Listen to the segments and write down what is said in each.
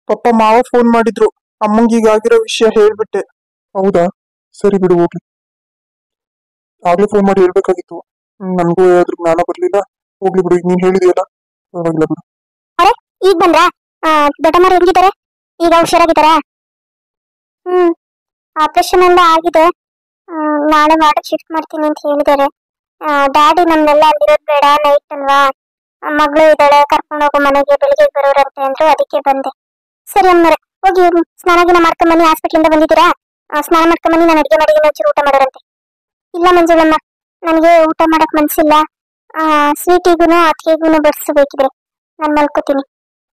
ಪಪ್ಪ ಮಾವ ಫೋನ್ ಮಾಡಿದ್ರು, ಅಮ್ಮಂಗೆ ಈಗಾಗಿರೋ ವಿಷಯ ಹೇಳ್ಬಿಟ್ಟೆ. ಹೌದಾ, ಸರಿ ಬಿಡು ಹೋಗ್ಲಿ. ಆಗ್ಲೇ ಫೋನ್ ಮಾಡಿ ಹೇಳ್ಬೇಕಾಗಿತ್ತು. ನನ್ಗೂ ಅದ್ರ ಜ್ಞಾನ ಬರ್ಲಿಲ್ಲ. ಹೋಗ್ಲಿ ಬಿಡು, ಈಗ ನೀನ್ ಹೇಳಿದೆಯಲ್ಲ, ಪರವಾಗಿಲ್ಲ ಬಿಡು. ಅರೆ, ಈಗ ಬಂದ್ರಾ? ದೊಡ್ಡಮ್ಮರು ಹೆಂಗಿದ್ದಾರೆ? ಈಗ ಹುಷಾರಾಗಿದ್ದಾರ? ಆಪರೇಷನ್ ಎಲ್ಲ ಆಗಿದೆ. ನಾಳೆ ವಾರ್ಡ್ ಶಿಫ್ಟ್ ಮಾಡ್ತೀನಿ ಅಂತ ಹೇಳಿದ್ದಾರೆ. ಡ್ಯಾಡಿ ನಮ್ನೆಲ್ಲ ಅಲ್ಲಿರೋದು ಬೇಡ, ನೈಟ್ ಅಲ್ವಾ, ಮಗಳು ಇದ್ದಾಳೆ, ಕರ್ಕೊಂಡು ಹೋಗೋ ಮನೆಗೆ, ಬೆಳಿಗ್ಗೆ ಬರೋರಂತೆ ಅಂದ್ರು, ಅದಕ್ಕೆ ಬಂದೆ. ಸರಿ ಅಮ್ಮರೆ, ಹೋಗಿ ಸ್ನಾನ ಗಿನ ಮಾಡ್ಕೊಂಬನ್ನಿ. ಹಾಸ್ಪಿಟ್ಲಿಂದ ಬಂದಿದ್ದೀರಾ? ಸ್ನಾನ ಮಾಡ್ಕೊಂಬನ್ನಿ, ನಾನು ಅಡಿಗೆ ಮಾಡಿ ಒಂಚೂರು ಊಟ ಮಾಡೋರಂತೆ. ಇಲ್ಲ ಮಂಜುಳಮ್ಮ, ನನಗೆ ಊಟ ಮಾಡಕ್ ಮನ್ಸಿಲ್ಲ. ಸ್ವೀಟಿಗೂನು ಅತ್ತಿಗೆಗೂನು ಬಡಿಸ್ಬೇಕಿದ್ರೆ ನಾನು ಮಲ್ಕೋತೀನಿ.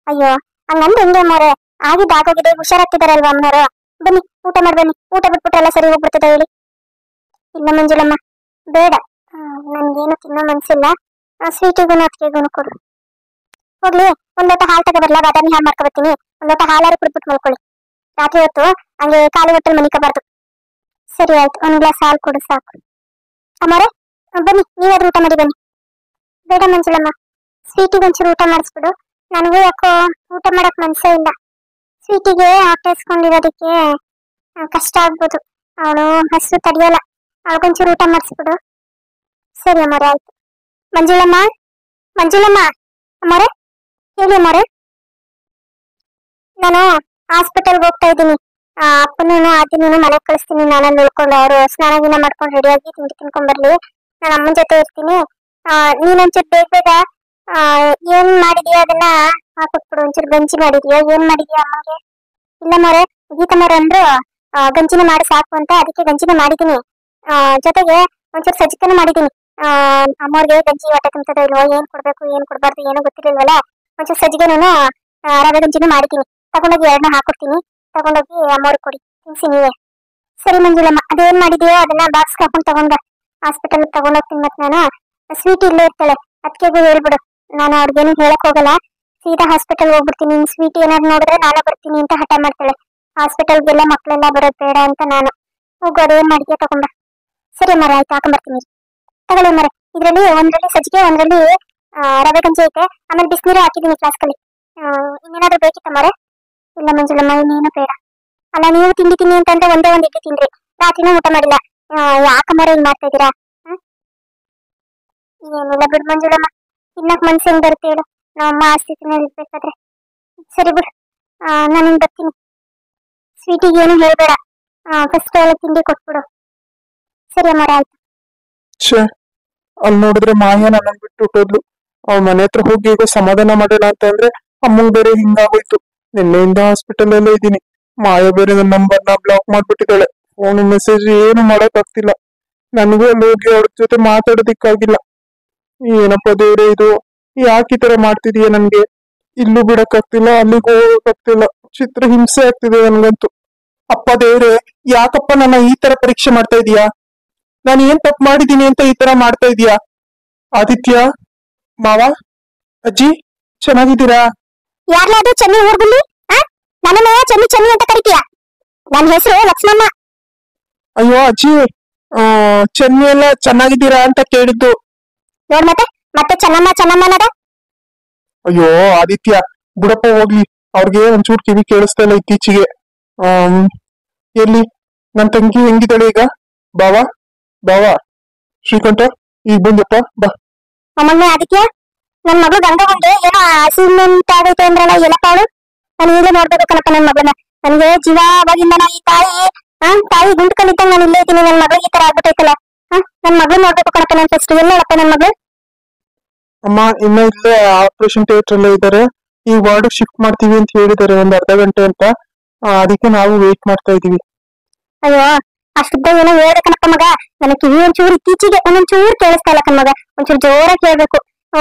ಅಯ್ಯೋ, ಹಂಗಂದ್ರೆ ಹೆಂಗೆ ಮಾರೆ, ಆಗೋಗಿದೆ, ಹುಷಾರಾಗ್ತಿದಾರಲ್ವಾ ಅಮ್ಮನವರು? ಬನ್ನಿ ಊಟ ಮಾಡಿ ಬನ್ನಿ. ಊಟ ಬಿಟ್ಬಿಟ್ರೆಲ್ಲ ಸರಿ ಹೋಗ್ಬಿಡ್ತದ ಹೇಳಿ. ಇಲ್ಲ ಮಂಜುಳಮ್ಮ, ಬೇಡ, ನನ್ಗೇನು ತಿನ್ನೋ ಮನ್ಸಿಲ್ಲ. ಸ್ವೀಟಿಗೂನು ಅತ್ತಿಗೆಗೂನು ಕೊಡು. ಹೋಗ್ಲಿ, ಒಂದ್ ಲೋಟ ಹಾಲು ತಗೋಬರ್ಲಾ? ಬಾದಾಮಿ ಹಾಲು ಮಾಡ್ಕೊಬರ್ತೀನಿ. ಒಂದ್ ಲೋಟ ಹಾಲಾರು ಕುಡ್ಬಿಟ್ಟು ಮಲ್ಕೊಳ್ಳಿ. ರಾತ್ರಿ ಹೊತ್ತು ಹಂಗೆ ಖಾಲಿ ಹೊಟ್ಟೆಲ್ ಮನಿಕಬಾರ್ದು. ಸರಿ ಆಯ್ತು, ಒಂದ್ ಗ್ಲಾಸ್ ಹಾಲು ಕೊಡು ಸಾಕು. ಅಮ್ಮರೇ, ಬನ್ನಿ, ನೀವಾದ್ರೂ ಊಟ ಮಾಡಿ ಬನ್ನಿ. ಬೇಡ ಮಂಜುಳಮ್ಮ, ಸ್ವೀಟಿಗೆ ಒಂಚೂರು ಊಟ ಮಾಡಿಸ್ಬಿಡು. ನನಗೂ ಯಾಕೋ ಊಟ ಮಾಡಕ್ ಮನ್ಸೇ ಇಲ್ಲ. ಸ್ವೀಟಿಗೆ ಆಟೈಸ್ಕೊಂಡಿರೋದಕ್ಕೆ ಕಷ್ಟ ಆಗ್ಬೋದು. ಅವಳು ಹಸು ತಡಿಯಲ್ಲ. ಅವಳಿಗೊಂಚೂರು ಊಟ ಮಾಡಿಸ್ಬಿಡು. ಸರಿ ಅಮ್ಮರೇ, ಆಯ್ತು. ಮಂಜುಳಮ್ಮ, ಮಂಜುಳಮ್ಮ, ಅಮ್ಮರೇ ಹೇಳಿ ಅಮ್ಮರೇ. ನಾನು ಹಾಸ್ಪಿಟಲ್ಗೆ ಹೋಗ್ತಾ ಇದ್ದೀನಿ. ಅಪ್ಪನೂ ಆದಿನೂ ಮನೆಗೆ ಕಳಿಸ್ತೀನಿ. ನಾನಲ್ಲಿ ಉಳ್ಕೊಂಡು ಅವರು ಸ್ನಾನ ಗಿನ ಮಾಡ್ಕೊಂಡು ರೆಡಿಯಾಗಿ ತಿಂಡಿ ತಿನ್ಕೊಂಡ್ ಬರ್ಲಿ. ನಾನು ಅಮ್ಮನ ಜೊತೆ ಇರ್ತೀನಿ. ನೀನೊಂಚೂರು ಬೇಗ ಬೇಗ ಏನ್ ಮಾಡಿದ್ಯಾ ಅದನ್ನ ಹಾಕೊಟ್ಬಿಡು. ಒಂಚೂರು ಗಂಜಿ ಮಾಡಿದ್ಯಾ? ಏನ್ ಮಾಡಿದ್ಯಾ ಅಮ್ಮಗೆ? ಇಲ್ಲ ಮರೆ, ಗೀತಮ್ಮರ ಅಂದ್ರು ಗಂಜಿನ ಮಾಡಿ ಸಾಕು ಅಂತ, ಅದಕ್ಕೆ ಗಂಜಿನ ಮಾಡಿದೀನಿ. ಜೊತೆಗೆ ಒಂಚೂರು ಸಜ್ಜಿಕೆನೂ ಮಾಡಿದೀನಿ. ಅಮ್ಮವ್ರಿಗೆ ಗಂಜಿ ಹೊಟ್ಟೆ ತುಂಬ್ತದ ಇಲ್ವೋ, ಏನ್ ಕೊಡ್ಬೇಕು ಏನ್ ಕೊಡ್ಬಾರ್ದು ಏನೋ ಗೊತ್ತಿರಲ್ವಲ್ಲ. ಒಂಚೂರು ಸಜ್ಜಿಗೆನೂ ರವೆ ಗಂಜಿನೂ ಮಾಡಿದೀನಿ. ತಗೊಂಡೋಗಿ ಎರಡನ್ನ ಹಾಕೊಡ್ತೀನಿ. ತಗೊಂಡೋಗಿ ಅಮ್ಮವ್ರಿಗೆ ಕೊಡಿ, ತಿನ್ಸಿ ನೀವೇ. ಸರಿ ಮಂಜುಳಮ್ಮ, ಅದೇನ್ ಮಾಡಿದೀಯೋ ಅದನ್ನ ಬಾಕ್ಸ್ ಹಾಕೊಂಡು ತಗೊಂಡ ಹಾಸ್ಪಿಟಲ್ ತಗೊಂಡೋಗ್ತೀನಿ. ಮತ್ ನಾನು ಸ್ವೀಟ್ ಇಲ್ಲೇ ಇರ್ತಾಳೆ, ಅದಕ್ಕೆಗೂ ಹೇಳ್ಬಿಡು. ನಾನು ಅವ್ರಿಗೇನು ಹೇಳಕ್ ಹೋಗಲ್ಲ, ಸೀದಾ ಹಾಸ್ಪಿಟಲ್ ಹೋಗ್ಬಿಡ್ತೀನಿ. ಸ್ವೀಟ್ ಏನಾದ್ರು ನೋಡಿದ್ರೆ ನಾಳೆ ಬರ್ತೀನಿ ಅಂತ ಹಠ ಮಾಡ್ತಾಳೆ. ಹಾಸ್ಪಿಟಲ್ಗೆಲ್ಲ ಮಕ್ಳೆಲ್ಲ ಬರೋದ್ ಬೇಡ ಅಂತ ನಾನು. ಹೋಗು, ಅದೇನ್ ಮಾಡಿದ್ಯಾ ತಗೊಂಡ. ಸರಿ ಮರ, ಆಯ್ತು, ಹಾಕೊಂಡ್ಬರ್ತೀನಿ. ತಗೊಳ್ಳಿ ಮರೆ, ಇದ್ರಲ್ಲಿ ಒಂದ್ರಲ್ಲಿ ಸಜ್ಜಿಗೆ, ಒಂದ್ರಲ್ಲಿ ರವೆ ಗಂಜಿ ಐತೆ. ಆಮೇಲೆ ಬಿಸಿನೀರು ಹಾಕಿದೀನಿ ಫ್ಲಾಸ್ಕಲ್ಲಿ. ಇನ್ನೇನಾದ್ರೂ ಬೇಕಿತ್ತ ಮರೆ? ಇಲ್ಲ ಮಂಜುಳಮ್ಮ, ಇನ್ನೇನು ಬೇಡ. ಅಲ್ಲ, ನೀವು ತಿಂಡಿ ತಿನ್ನಿ ಅಂತಂದ್ರೆ ಒಂದೇ ಒಂದ್ ಇಡ್ಲಿ ತಿನ್ರಿ, ರಾತ್ರಿನೂ ಊಟ ಮಾಡಿಲ್ಲ. ಯಾಕಮ್ಮರ ಹಿಂಗ್ ಮಾಡ್ತಾ ಇದೀರಾ? ಏನಿಲ್ಲ ಬಿಡು ಮಂಜುಳಮ್ಮ, ತಿನ್ನಕ್ ಮನ್ಸು ಹೆಂಗ್ ಬರುತ್ತೆ ಹೇಳು, ನಮ್ಮಮ್ಮ ಆಸ್ತಿನ ಇರ್ಬೇಕಾದ್ರೆ. ಸರಿ ಬಿಡು, ನಾನು ಹಿಂಗ್ ಬರ್ತೀನಿ. ಸ್ವೀಟಿಗೆ ಏನು ಹೇಳ್ಬೇಡ, ಫಸ್ಟ್ ಎಲ್ಲ ತಿಂಡಿ ಕೊಟ್ಬಿಡು. ಸರಿ ಅಮ್ಮರ, ಆಯ್ತು. ಛೇ, ಅಲ್ಲಿ ನೋಡಿದ್ರೆ ಮಾಯ ನನ್ನ ಬಿಟ್ಟು ಹೊಟ್ಟೋದ್ಲು. ಅವ್ಳ ಮನೆ ಹತ್ರ ಹೋಗಿ ಈಗ ಸಮಾಧಾನ ಮಾಡೋಣ ಅಂತ ಅಂದ್ರೆ ಅಮ್ಮಂಗ್ ಬೇರೆ ಹಿಂಗಾಗೋಯ್ತು. ನಿನ್ನೆಯಿಂದ ಹಾಸ್ಪಿಟಲ್ ಅಲ್ಲೇ ಇದ್ದೀನಿ. ಮಾಯ ಬೇರೆ ನನ್ನ ನಂಬರ್ನ ಬ್ಲಾಕ್ ಮಾಡ್ಬಿಟ್ಟಿದ್ದಾಳೆ. ಫೋನ್ ಮೆಸೇಜ್ ಏನು ಮಾಡಕ್ ಆಗ್ತಿಲ್ಲ. ನನಗೂ ಅಲ್ಲಿ ಹೋಗಿ ಅವ್ರ ಜೊತೆ ಮಾತಾಡೋದಿಕ್ಕಾಗಿಲ್ಲ. ಏನಪ್ಪ ದೇವ್ರೆ ಇದು, ಯಾಕೆ ಈ ತರ ಮಾಡ್ತಿದೀಯ ನನ್ಗೆ? ಇಲ್ಲೂ ಬಿಡಕ್ ಆಗ್ತಿಲ್ಲ, ಅಲ್ಲಿಗೂ ಹೋಗಕ್ ಆಗ್ತಿಲ್ಲ. ಚಿತ್ರ ಹಿಂಸೆ ಆಗ್ತಿದೆ ನನ್ಗಂತೂ. ಅಪ್ಪ ದೇವ್ರೆ, ಯಾಕಪ್ಪ ನನ್ನ ಈ ತರ ಪರೀಕ್ಷೆ ಮಾಡ್ತಾ ಇದೀಯಾ? ನಾನು ಏನ್ ತಪ್ಪು ಮಾಡಿದೀನಿ ಅಂತ ಈ ತರ ಮಾಡ್ತಾ ಇದೀಯಾ? ಆದಿತ್ಯ, ಮಾವ, ಅಜ್ಜಿ, ಚೆನ್ನಾಗಿದ್ದೀರಾ? ಯಾರ್ಲಾದ್ರೂ ಚೆನ್ನಿ ಊರ್ಗುಲ್ಲಿ ನನ್ನ ಚೆನ್ನಿ ಚೆನ್ನಿ ಅಂತ ಕರಿತೀಯ? ನನ್ನ ಹೆಸರು ಲಕ್ಷ್ಮಮ್ಮ. ಅಯ್ಯೋ ಅಜ್ಜಿ, ಚೆನ್ನಿ ಎಲ್ಲ ಚೆನ್ನಾಗಿದ್ದೀರಾ ಅಂತ ಕೇಳಿದ್ದು. ನೋಡ್ ಮತ್ತೆ ಚೆನ್ನಮ್ಮ ಚೆನ್ನಮ್ಮ ಅನ್ನದ. ಅಯ್ಯೋ ಆದಿತ್ಯ, ಬುಡಪ್ಪ ಹೋಗ್ಲಿ. ಅವ್ರಿಗೆ ಒಂಚೂರು ಕಿವಿ ಕೇಳಿಸ್ತಾ ಇಲ್ಲ ಇತ್ತೀಚೆಗೆ. ಎಲ್ಲಿ ನನ್ ತಂಗಿ ಹೆಂಗಿದ್ದಾಳೆ ಈಗ? ಬಾವಾ ಬಾವಾ, ಶ್ರೀಕಂಠ, ಈಗ ಬಂದಪ್ಪ ಬಾ. ಅಮ್ಮಣ್ಣ ಆದಿತ್ಯ, ನನ್ ಮಗಳು ಗಂಗಗೊಂಡೆ ಏನೋ ಅಸಿಮೆಂಟ್ ಆಗೈತೆ ಅಂದ್ರಲ್ಲ, ಎಲ್ಲಪ್ಪ ಅವಳು? ನಾನು ಈಗಲೇ ನೋಡ್ಬೇಕು ಕಣಪ್ಪ ನನ್ ಮಗಳನ್ನ. ನನಗೆ ಜೀವವಾಗಿಂದ ಈ ತಾಯಿ ಗುಂಡ್ಕೊಂಡಿದ್ದಂಗ ನಾನು ಇಲ್ಲೇ ಇದ್ದೀನಿ. ನನ್ ಮಗಳಿಗೆ ಈ ತರ ಆಗ್ಬಿಟ್ಟೈತಲ್ಲ. ನನ್ ಮಗಳು ನೋಡ್ಬೇಕು ಕಣಪ್ಪ ನನ್ ಫಸ್ಟ್. ಎಲ್ಲಪ್ಪ ನನ್ ಮಗಳು? ಅಮ್ಮ, ಇನ್ನ ಇಲ್ಲೇ ಆಪರೇಷನ್ ಥಿಯೇಟರ್ ಅಲ್ಲೇ ಇದ್ದಾರೆ. ಈ ವಾರ್ಡ್ ಶಿಫ್ಟ್ ಮಾಡ್ತೀವಿ ಅಂತ ಹೇಳಿದ್ದಾರೆ, ಒಂದ್ ಅರ್ಧ ಗಂಟೆ ಅಂತ. ಅದಕ್ಕೆ ನಾವು ವೇಟ್ ಮಾಡ್ತಾ ಇದೀವಿ. ಅಯ್ಯೋ, ಅಷ್ಟಿದ್ದ ಏನೋ ಹೇಳ್ಬೇಕನಪ್ಪ ಮಗ. ನನ್ನ ಕಿವಿ ಒಂಚೂರು ಇತ್ತೀಚೆಗೆ ಒಂದೊಂಚೂರು ಕೇಳಿಸ್ತಾ ಇಲ್ಲ ಕಣ್ ಮಗ. ಒಂಚೂರು ಜೋರಾಗಿ ಹೇಳ್ಬೇಕು.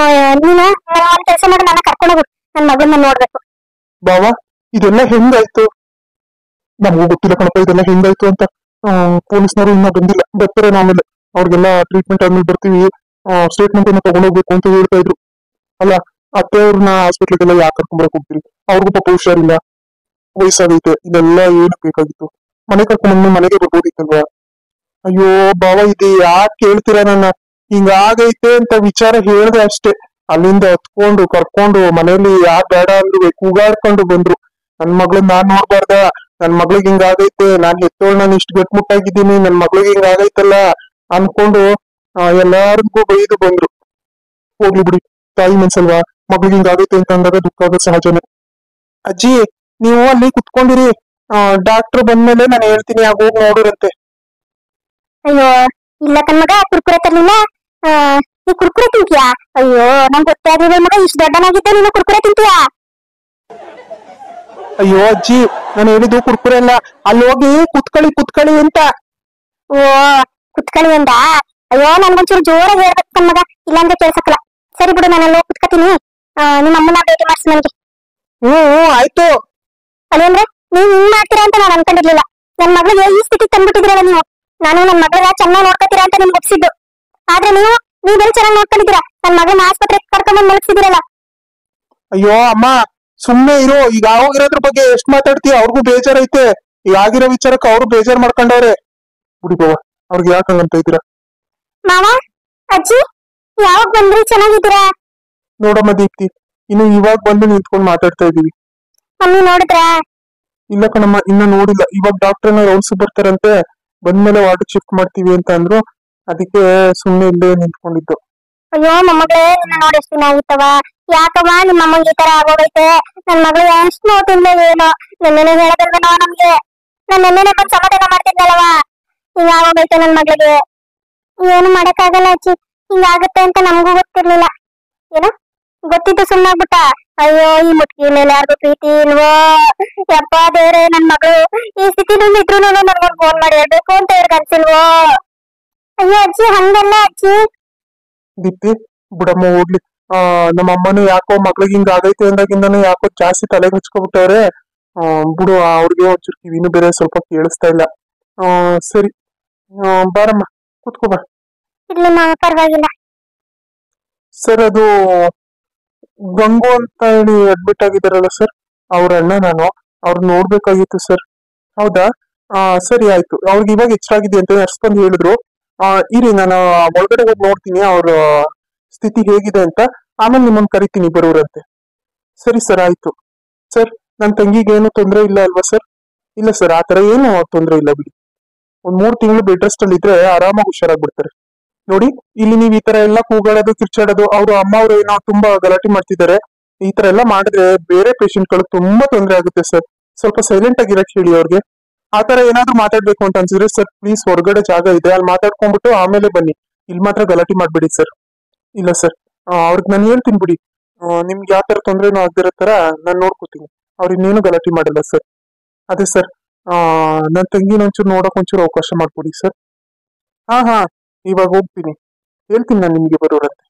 ನೀನು ಒಂದ್ ಕೆಲಸ ಮಾಡಿ ನನ್ನ ಕರ್ಕೊಂಡೋಗು, ನನ್ ಮಗಳನ್ನ ನೋಡ್ಬೇಕು. ಬಾವಾ, ಇದೆಲ್ಲ ಹೆಂಗಾಯ್ತು? ನಮಗೂ ಗೊತ್ತಿಲ್ಲ ಕಣಪ್ಪ ಇದೆಲ್ಲ ಹೆಂಗಾಯ್ತು ಅಂತ. ಪೊಲೀಸ್ನವರು ಇನ್ನ ಬಂದಿಲ್ಲ, ಬರ್ತಾರೆ ಆಮೇಲೆ. ಅವ್ರಿಗೆಲ್ಲ ಟ್ರೀಟ್ಮೆಂಟ್ ಆದ್ಮೇಲೆ ಬರ್ತೀವಿ, ಸ್ಟೇಟ್ಮೆಂಟ್ ಅನ್ನ ತಗೊಂಡೋಗ್ಬೇಕು ಅಂತ ಹೇಳ್ತಾ ಇದ್ರು. ಅಲ್ಲ, ಅತ್ತೆ ಅವ್ರನ್ನ ಹಾಸ್ಪಿಟ್ಲಿಗೆಲ್ಲ ಯಾಕೆ ಕರ್ಕೊಂಡ್ಬರಕ್ ಹೋಗ್ತೀರಿ? ಅವ್ರಿಗೂ ಪಾಪ ಹುಷಾರಿಲ್ಲ, ವಯಸ್ಸಾಗೈತೆ. ಇದೆಲ್ಲ ಏನು ಬೇಕಾಗಿತ್ತು? ಮನೆ ಕರ್ಕೊಂಡ್ಬಂದು ಮನೆಗೆ ಬರ್ಬೋದಿತ್ತಲ್ವಾ? ಅಯ್ಯೋ ಬಾವ, ಇದು ಯಾಕೆ ಕೇಳ್ತೀರಾ ನನ್ನ? ಹಿಂಗಾಗೈತೆ ಅಂತ ವಿಚಾರ ಹೇಳ್ದೆ ಅಷ್ಟೇ. ಅಲ್ಲಿಂದ ಹತ್ಕೊಂಡು ಕರ್ಕೊಂಡು ಮನೆಯಲ್ಲಿ ಯಾರು ಬೇಡ ಅಂದ್ರು ಕೂಗಾಡ್ಕೊಂಡು ಬಂದ್ರು. ನನ್ ಮಗಳ್ ನಾನ್ ನೋಡ್ಬಾರ್ದ? ನನ್ ಮಗಳಿಗೆ ಹಿಂಗಾಗೈತೆ, ನಾನ್ ಹೆತ್ತೋಳ್ ನಾನು ಇಷ್ಟು ಗಟ್ಮುಟ್ಟಾಗಿದ್ದೀನಿ, ನನ್ ಮಗಳಿಗೆ ಹಿಂಗಾಗೈತಲ್ಲ ಅನ್ಕೊಂಡು ಎಲ್ಲಾರ್ಗೂ ಬೈದು ಬಂದ್ರು. ಹೋಗ್ಲಿ ಬಿಡಿ, ತಾಯಿ ಮನ್ಸಲ್ವಾ, ಮಗಳಿಗೆ ಹಿಂಗಾಗೈತೆ ಅಂತ ಅಂದಾಗ ದುಃಖ ಆಗೋದ್ ಸಹಜನೇ. ಅಜ್ಜಿ, ನೀವು ಅಲ್ಲಿ ಕುತ್ಕೊಂಡಿರಿ, ಡಾಕ್ಟರ್ ಬಂದ್ಮೇಲೆ ನಾನು ಹೇಳ್ತೀನಿ, ಆಗ ಹೋಗಿ ನೋಡಿರಂತೆ. ಅಯ್ಯೋ ಇಲ್ಲ ಕಣ್ಮಗ, ಕುರ್ಕುರೆ ತರ್ಲಿಲ್ಲ. ಆ, ನೀ ಕುರ್ಕುರೆ ತಿಂತೀಯಾ? ಅಯ್ಯೋ ನಂಗೆ ಗೊತ್ತೇ ಆಗಿಲ್ಲ ಮಗ, ಇಷ್ಟು ದೊಡ್ಡನಾಗಿದ್ದೆ ನೀನು ಕುರ್ಕುರೆ ತಿಂತೀಯಾ? ಅಯ್ಯೋ ಅಜ್ಜಿ, ನಾನು ಹೇಳಿದ್ದು ಕುರ್ಕುರೆ ಅಲ್ಲ, ಅಲ್ಲಿ ಹೋಗಿ ಕುತ್ಕೊಳ್ಳಿ ಅಂತ. ಓ ಕುತ್ಕಳಿ ಅಂದ? ಅಯ್ಯೋ ನನ್ಗೊಂಚೂರು ಜೋರಾಗಿ ಹೇಳ್ಬೇಕು ಕಣ್ಮಗ, ಇಲ್ಲಾಂದ್ರೆ ಕೇಳ್ಸಕ್ಕಲ್ಲ. ಸರಿ ಬಿಡು, ನಾನು ಅಲ್ಲಿ ಹೋಗಿ ಕುತ್ಕತೀನಿ. ನಿಮ್ಮ ಅಮ್ಮನ ಭೇಟಿ ಮಾಡ್ಸಿ ನನಗೆ. ಆಯ್ತು. ಅದೇ ಅಂದ್ರೆ ನೀವ್ ಹಿಂಗ್ ಮಾಡ್ತೀರಾ ಅಂತ ನಾನು ಅನ್ಕೊಂಡಿರ್ಲಿಲ್ಲ. ನನ್ ಮಗಳಿಗೆ ಈ ಸ್ಥಿತಿ ತಂದ್ಬಿಟ್ಟಿದ್ರಲ್ಲ ನೀವು. ನಾನು ನನ್ ಮಗಳ ಚೆನ್ನಾಗಿ ನೋಡ್ಕೊತೀರಾ ಅಂತ ನಿಮ್ಗೆ ಒಪ್ಸಿದ್ದು, ಆದ್ರೆ ನೀವೆಲ್ಲ ಚೆನ್ನಾಗಿ ನೋಡ್ಕೊಂಡಿದ್ದೀರಾ. ನನ್ ಮಗಳನ್ನ ಆಸ್ಪತ್ರೆಗೆ ಕರ್ಕೊಂಡ್ಬಂದು ಮಲಗಿಸಿದಿರಲ್ಲ. ಅಯ್ಯೋ ಅಮ್ಮ, ಸುಮ್ನೆ ಇರೋ. ಈಗ ಆಗೋಗಿರೋದ್ರ ಬಗ್ಗೆ ಎಷ್ಟ್ ಮಾತಾಡ್ತೀಯ? ಅವ್ರಿಗೂ ಬೇಜಾರೈತೆ. ಈಗ ಆಗಿರೋ ವಿಚಾರಕ್ಕೆ ಅವ್ರು ಬೇಜಾರ್ ಮಾಡ್ಕೊಂಡವ್ರೆ. ಬಿಡಿ ಬಾವ, ಅವ್ರಿಗೆ ಯಾಕೆ ಹಂಗಂತ ಇದ್ದೀರಾ? ಮಾವ, ಅಜ್ಜಿ, ಯಾವಾಗ ಬಂದ್ರಿ? ಚೆನ್ನಾಗಿದ್ದೀರಾ? ನೋಡಮ್ಮ ದೀಪ್ತಿ, ಇನ್ನು ಇವಾಗ ಬಂದು ನಿಂತ್ಕೊಂಡು ಮಾತಾಡ್ತಾ ಇದೀವಿ. ಮಮ್ಮಿ ನೋಡಿದ್ರಾ? ಇಲ್ಲ ಕಣಮ್ಮ, ಇನ್ನ ನೋಡಿಲ್ಲ. ಇವಾಗ ಡಾಕ್ಟರ್ನ ರೌಂಡ್ಸ್ ಬರ್ತಾರಂತೆ, ಬಂದ್ಮೇಲೆ ವಾರ್ಡ್ ಶಿಫ್ಟ್ ಮಾಡ್ತೀವಿ ಅಂತ ಅಂದ್ರು. ಅದಕ್ಕೆ ಸುಮ್ನೆ ಇಲ್ಲೇ ನಿಂತ್ಕೊಂಡಿದ್ದು. ಅಯ್ಯೋ ಮೊಮ್ಮಗಳೇ, ನಿನ್ನ ನೋಡಿ ಎಷ್ಟು ದಿನ ಆಗಿತ್ತವ. ಯಾಕವ್ವ ನಿಮ್ಮ ಅಮ್ಮಂಗೆ ಈ ತರ ಆಗೋಗೈತೆ? ನನ್ ಮಗಳು ಎಷ್ಟು ನೋತಿಂದ ಏನೋ. ನೆನ್ನೆನೆ ಹೇಳದಲ್ವೇನೋ ನಮ್ಗೆ. ನಾನ್ ನೆನ್ನೆನೆ ಬಂದ್ ಸಮಾಧಾನ ಮಾಡ್ತಿದ್ನಲ್ಲವ. ಹಿಂಗ ಆಗೋಗೈತೆ ನನ್ ಮಗಳಿಗೆ. ಏನು ಮಾಡಕ್ಕಾಗಲ್ಲ ಅಜ್ಜಿ, ಹಿಂಗಾಗತ್ತೆ ಅಂತ ನಮಗೂ ಗೊತ್ತಿರ್ಲಿಲ್ಲ. ಏನೋ ಗೊತ್ತಿದ್ದು ಸುಮ್ಮನಾಗ್ಬಿಟ್ಟ. ಅಯ್ಯೋ ಈ ಮುಟ್ಕಿ ಮೇಲೆ ಯಾರಿಗೂ ಪ್ರೀತಿ ಇಲ್ವೋ? ಯಪ್ಪ ದೇವ್ರೆ, ನನ್ ಮಗಳು ಈ ಸ್ಥಿತಿನಲ್ಲಿ ಇದ್ರು ನನ್ಗೊಂದು ಫೋನ್ ಮಾಡಿ ಹೇಳ್ಬೇಕು ಅಂತ ಇವ್ರಿಗೆ ಅನ್ಸಿಲ್ವೋ? ಅಯ್ಯೋ ಅಜ್ಜಿ, ಹಂಗಲ್ಲ ಅಜ್ಜಿ. ದೀಪ್ತಿ, ಬಿಡಮ್ಮ ಹೋಗ್ಲಿ. ನಮ್ಮ ಅಮ್ಮನು ಯಾಕೋ ಮಕ್ಳಿಗೆ ಹಿಂಗ ಆಗೈತೆ ಅಂದಾಗಿಂದಾನು ಯಾಕೋ ಜಾಸ್ತಿ ತಲೆಗೆ ಹಚ್ಕೊಬಿಟ್ಟವ್ರೆ. ಬಿಡು, ಅವ್ರಿಗೆ ಒಂಚೂರು ಕಿವಿನೂ ಬೇರೆ ಸ್ವಲ್ಪ ಕೇಳಿಸ್ತಾ ಇಲ್ಲ. ಸರಿ, ಬಾರಮ್ಮ ಕುತ್ಕೋ ಬಾ. ಇಲ್ಲ ಪರವಾಗಿಲ್ಲ. ಸರ್, ಅದು ಗಂಗು ಅಂತ ಹೇಳಿ ಅಡ್ಮಿಟ್ ಆಗಿದಾರಲ್ಲ ಸರ್, ಅವ್ರ ಅಣ್ಣ ನಾನು. ಅವ್ರು ನೋಡ್ಬೇಕಾಗಿತ್ತು ಸರ್. ಹೌದಾ? ಸರಿ ಆಯ್ತು. ಅವ್ರಿಗೆ ಇವಾಗ ಹೆಚ್ಚಾಗಿದೆ ಅಂತ ನರ್ಸ್ ಬಂದು ಹೇಳಿದ್ರು. ಇರಿ, ನಾನು ಒಳಗಡೆ ಹೋಗಿ ನೋಡ್ತೀನಿ ಅವ್ರ ಸ್ಥಿತಿ ಹೇಗಿದೆ ಅಂತ. ಆಮೇಲೆ ನಿಮ್ಮನ್ನ ಕರಿತೀನಿ ಬರೋರಂತೆ. ಸರಿ ಸರ್, ಆಯ್ತು. ಸರ್, ನನ್ನ ತಂಗಿಗೆ ಏನು ತೊಂದರೆ ಇಲ್ಲ ಅಲ್ವಾ ಸರ್? ಇಲ್ಲ ಸರ್, ಆತರ ಏನು ತೊಂದರೆ ಇಲ್ಲ ಬಿಡಿ. ಒಂದ್ 3 ತಿಂಗಳು ಬೆಡ್ ರೆಸ್ಟ್ ಅಲ್ಲಿ ಇದ್ರೆ ಆರಾಮಾಗಿ ಹುಷಾರಾಗ್ಬಿಡ್ತಾರೆ. ನೋಡಿ, ಇಲ್ಲಿ ನೀವು ಈ ತರ ಎಲ್ಲ ಕೂಗಾಡೋದು, ಕಿರ್ಚಾಡೋದು, ಅವ್ರು ಅಮ್ಮ ಅವ್ರು ಏನೋ ತುಂಬಾ ಗಲಾಟೆ ಮಾಡ್ತಿದ್ದಾರೆ. ಈ ತರ ಎಲ್ಲ ಮಾಡಿದ್ರೆ ಬೇರೆ ಪೇಷಂಟ್ ಗಳು ತುಂಬಾ ತೊಂದರೆ ಆಗುತ್ತೆ ಸರ್. ಸ್ವಲ್ಪ ಸೈಲೆಂಟ್ ಆಗಿರಕ್ ಹೇಳಿ ಅವ್ರಿಗೆ. ಆತರ ಏನಾದ್ರು ಮಾತಾಡ್ಬೇಕು ಅಂತ ಅನ್ಸಿದ್ರೆ ಸರ್, ಪ್ಲೀಸ್ ಹೊರಗಡೆ ಜಾಗ ಇದೆ, ಅಲ್ಲಿ ಮಾತಾಡ್ಕೊಂಡ್ಬಿಟ್ಟು ಆಮೇಲೆ ಬನ್ನಿ. ಇಲ್ಲಿ ಮಾತ್ರ ಗಲಾಟೆ ಮಾಡ್ಬೇಡಿ ಸರ್. ಇಲ್ಲ ಸರ್, ಅವ್ರಿಗೆ ನಾನು ಹೇಳ್ತೀನಿ ಬಿಡಿ. ನಿಮ್ಗೆ ಯಾವ ತರ ತೊಂದ್ರೆನೂ ಆಗ್ದಿರೋ ತರ ನಾನು ನೋಡ್ಕೋತೀನಿ. ಅವ್ರು ಇನ್ನೇನು ಗಲಾಟೆ ಮಾಡಲ್ಲ ಸರ್. ಅದೇ ಸರ್, ನನ್ನ ತಂಗಿನ ಒಂಚೂರು ನೋಡಕ್ ಒಂಚೂರು ಅವಕಾಶ ಮಾಡ್ಕೊಡಿ ಸರ್. ಹಾ, ಇವಾಗ ಹೋಗ್ತೀನಿ. ಹೇಳ್ತೀನಿ ನಾನು ನಿಮ್ಗೆ ಬರೋರಂತೆ.